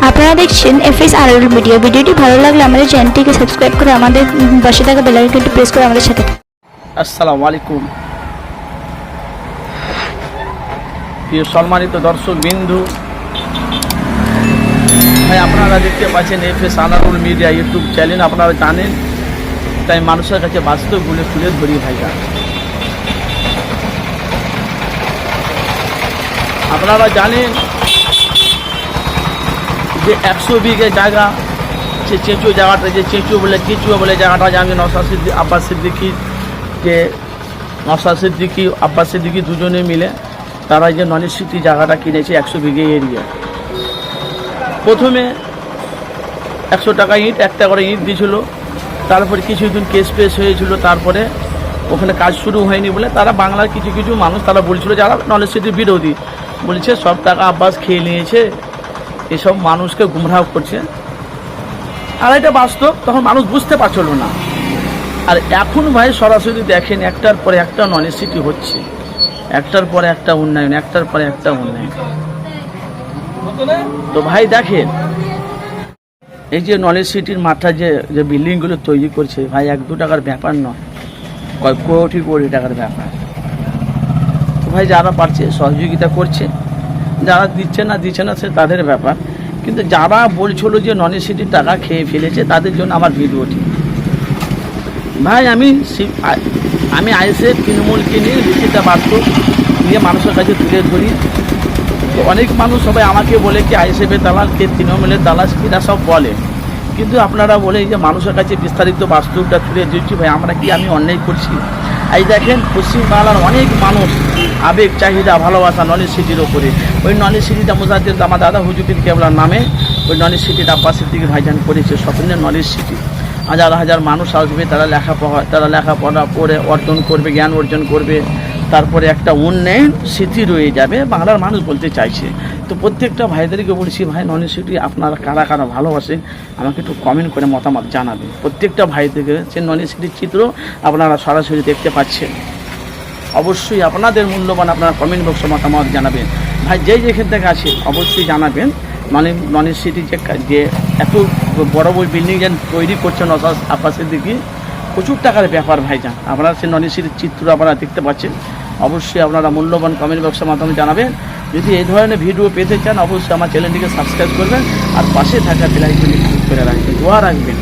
আপনারা দেখছেন FS RL media. ভিডিওটি ভালো লাগলে আমাদের চ্যানেলটিকে সাবস্ক্রাইব করে আমাদের পাশে থাকা বেল আইকনটি প্রেস করে আমাদের সাথে। আসসালামু আলাইকুম প্রিয় সম্মানিত দর্শক বিন্দু ভাই, আপনারা দেখতে পাচ্ছেন FS Anarul media YouTube channel. আপনারা জানেন, তাই মানুষের কাছে বাস্তবগুলো তুলে ধরি ভাইরা। আপনারা জানেন যে 100 বিঘে জায়গা, যে চেঁচু জায়গাটা, যে চেঁচু বলে কেঁচুয়া বলে জায়গাটা, যে আমি নওশাদ সিদ্দিকী আব্বাস সিদ্দিকী, যে নওশাদ সিদ্দিকী আব্বাস সিদ্দিকী দুজনে মিলে তারা যে নন সিটি জায়গাটা কিনেছে 100 বিঘে এরিয়া। প্রথমে 100 টাকা ইট, একটা করে ইট দিয়েছিল। তারপরে কিছুদিন কেস পেশ হয়েছিল, তারপরে ওখানে কাজ শুরু হয়নি বলে তারা বাংলার কিছু কিছু মানুষ তারা বলছিল, যারা নলেজ সিটির বিরোধী, বলছে সব টাকা আব্বাস খেয়ে নিয়েছে, এসব মানুষকে গুমরাহ করছে। আর এটা বাস্তব, তখন মানুষ বুঝতে পারছিল না। আর এখন ভাই সরাসরি দেখেন, একটার পরে একটা নন সিটি হচ্ছে, একটার পরে একটা উন্নয়ন, একটার পরে একটা উন্নয়ন। তো ভাই দেখেন, এই যে নলেজ সিটির মাথায় যে বিল্ডিংগুলো তৈরি করছে ভাই, 1-2 টাকার ব্যাপার নয়, কয়েক কোটি কোটি টাকার ব্যাপার। তো ভাই যারা পারছে সহযোগিতা করছে, যারা দিচ্ছে না সে তাদের ব্যাপার। কিন্তু যারা বলছিল যে নন সিটির টাকা খেয়ে ফেলেছে, তাদের জন্য আমার ভিডিওটি ভাই। আমি আইএসএফ তৃণমূলকে নিয়ে লিখিত বাস্তব নিয়ে মানুষের কাছে তুলে ধরি। তো অনেক মানুষ সবাই আমাকে বলে কি আইএসএফের দালাল, কে তৃণমূলের দালাল, এরা সব বলে। কিন্তু আপনারা বলে যে মানুষের কাছে বিস্তারিত বাস্তবটা তুলে দিচ্ছি ভাই, আমরা কি আমি অন্যায় করছি? এই দেখেন, পশ্চিমবাংলার অনেক মানুষ আবেগ, চাহিদা, ভালোবাসা নলেজ সিটির ওপরে। ওই নলেজ সিটিটা মুজাহিদ আমার দাদা হুজুর কেবলার নামে ওই নলেজ সিটিটা আব্বাস সিদ্দিকী ভাইজান করেছে, স্বপ্নের নলেজ সিটি। হাজার হাজার মানুষ আসবে, তারা লেখাপড়া করে অর্জন করবে, জ্ঞান অর্জন করবে, তারপরে একটা উন্নয়ন স্মৃতি রয়ে যাবে, বাংলার মানুষ বলতে চাইছে। তো প্রত্যেকটা ভাইদেরকে বলছি, ভাই নলেজ সিটি আপনারা কারা কারা ভালোবাসেন আমাকে একটু কমেন্ট করে মতামত জানাবেন। প্রত্যেকটা ভাইদেরকে সে নলেজ সিটির চিত্র আপনারা সরাসরি দেখতে পাচ্ছেন। অবশ্যই আপনাদের মূল্যবান আপনারা কমেন্ট বক্সে মতামত জানাবেন। ভাই যেখান থেকে আছে অবশ্যই জানাবেন। নলেজ সিটি যে এত বড় বড় বিল্ডিং যেন তৈরি করছেন নওশাদ আব্বাস সিদ্দিকী, প্রচুর টাকার ব্যাপার ভাইজান। আপনারা সেই নলেজ সিটির চিত্র আপনারা দেখতে পাচ্ছেন। অবশ্যই আপনারা মূল্যবান কমেন্ট বক্সের মাধ্যমে জানাবেন। যদি এই ধরনের ভিডিও পেতে চান, অবশ্যই আমার চ্যানেলটিকে সাবস্ক্রাইব করবেন আর পাশে থাকা বেল আইকনটি ক্লিক করে রাখবেন, দোয়া রাখবেন।